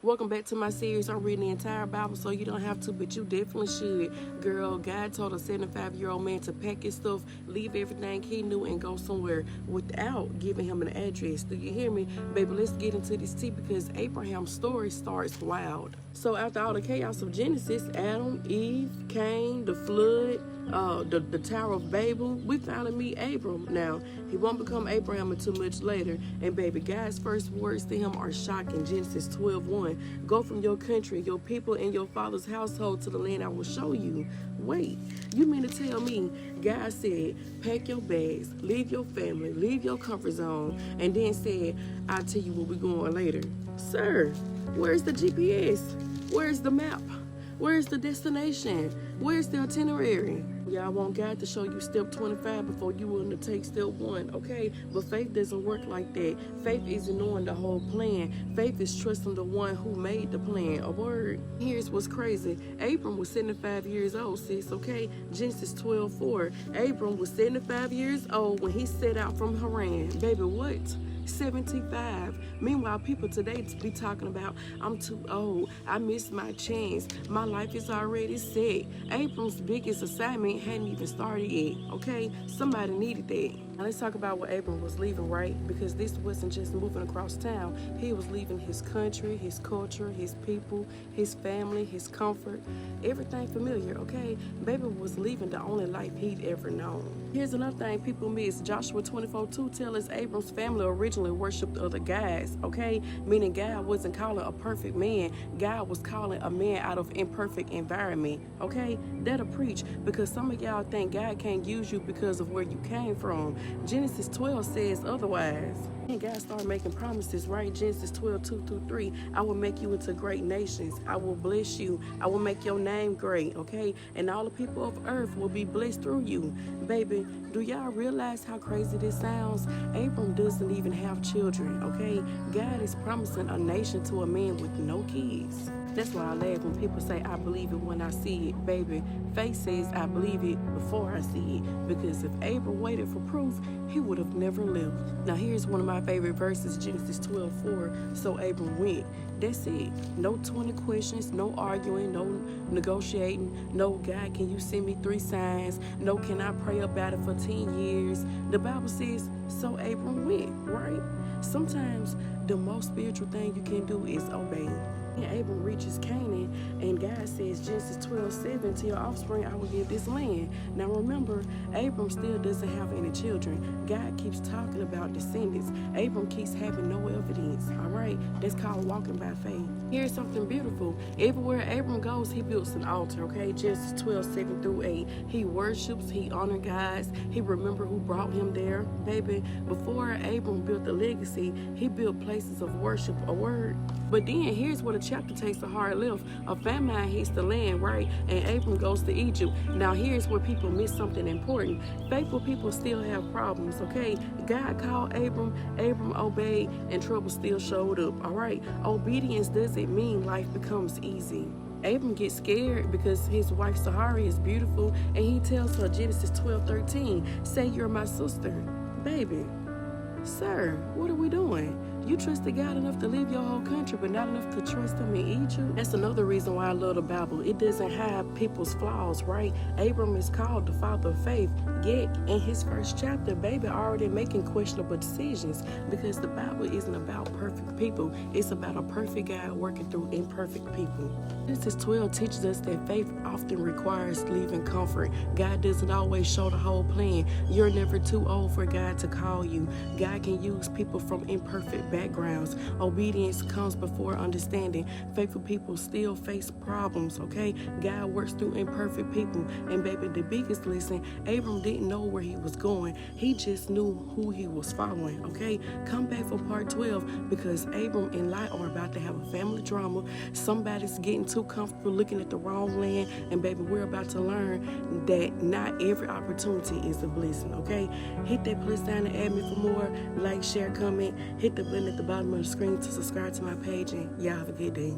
Welcome back to my series. I'm reading the entire Bible, so you don't have to, but you definitely should. Girl, God told a 75-year-old man to pack his stuff, leave everything he knew, and go somewhere without giving him an address. Do you hear me? Baby, let's get into this tea because Abraham's story starts wild. So after all the chaos of Genesis, Adam, Eve, Cain, the flood, the Tower of Babel, we finally meet Abram. Now, he won't become Abraham until much later. And baby, God's first words to him are shocking. Genesis 12:1. Go from your country, your people, and your father's household to the land I will show you. Wait, you mean to tell me God said, pack your bags, leave your family, leave your comfort zone, and then said, I'll tell you where we're going later? Sir, where's the GPS? Where's the map? Where's the destination? Where's the itinerary? Y'all want God to show you step 25 before you willing to take step 1, okay? But faith doesn't work like that. Faith isn't knowing the whole plan. Faith is trusting the one who made the plan. A word. Here's what's crazy. Abram was 75 years old, sis, okay? Genesis 12:4. Abram was 75 years old when he set out from Haran. Baby, what? 75. Meanwhile, people today be talking about, I'm too old, I missed my chance, my life is already set. Abram's biggest assignment hadn't even started yet, okay? Somebody needed that. Now let's talk about what Abram was leaving, right? Because this wasn't just moving across town. He was leaving his country, his culture, his people, his family, his comfort, everything familiar, okay? Baby was leaving the only life he'd ever known. Here's another thing people miss. Joshua 24:2 tells us Abram's family originally worshipped other gods, okay? Meaning God wasn't calling a perfect man. God was calling a man out of imperfect environment, okay? That'll preach, because some of y'all think God can't use you because of where you came from. Genesis 12 says otherwise. And God started making promises, right? Genesis 12:2-3. I will make you into great nations. I will bless you. I will make your name great, okay? And all the people of earth will be blessed through you. Baby, do y'all realize how crazy this sounds? Abram doesn't even have children, okay? God is promising a nation to a man with no kids. That's why I laugh when people say, I believe it when I see it. Baby, faith says I believe it before I see it. Because if Abram waited for proof, he would have never lived. Now here's one of my favorite verses, Genesis 12:4. So Abram went. That's it. No 20 questions, no arguing, no negotiating. No, God, can you send me 3 signs? No, can I pray about it for 10 years? The Bible says, so Abram went, right? Sometimes the most spiritual thing you can do is obey. And Abram reaches Canaan, and God says, Genesis 12:7, to your offspring I will give this land. Now remember, Abram still doesn't have any children. God keeps talking about descendants. Abram keeps having no evidence, all right? That's called walking by faith. Here's something beautiful. Everywhere Abram goes, he builds an altar, okay? Genesis 12:7-8. He worships, he honors God, he remembers who brought him there. Baby, before Abram built a legacy, he built places of worship, a word. But then here's where the chapter takes a hard left. A famine hits the land, right? And Abram goes to Egypt. Now here's where people miss something important. Faithful people still have problems, okay? God called Abram, Abram obeyed, and trouble still showed up, all right? Obedience doesn't mean life becomes easy. Abram gets scared because his wife Sahari is beautiful, and he tells her, Genesis 12:13, say you're my sister. Baby, sir, what are we doing? You trusted God enough to leave your whole country, but not enough to trust him in Egypt? That's another reason why I love the Bible. It doesn't hide people's flaws, right? Abram is called the father of faith, yet in his first chapter, baby already making questionable decisions, because the Bible isn't about perfect people. It's about a perfect God working through imperfect people. Genesis 12 teaches us that faith often requires leaving comfort. God doesn't always show the whole plan. You're never too old for God to call you. God can use people from imperfect backgrounds. Obedience comes before understanding. Faithful people still face problems, okay? God works through imperfect people. And baby, the biggest lesson, Abram didn't know where he was going. He just knew who he was following, okay? Come back for part 12, because Abram and Lot are about to have a family drama. Somebody's getting too comfortable looking at the wrong land. And baby, we're about to learn that not every opportunity is a blessing, okay? Hit that plus sign and add me for more. Like, share, comment. Hit the button at the bottom of the screen to subscribe to my page, and y'all have a good day.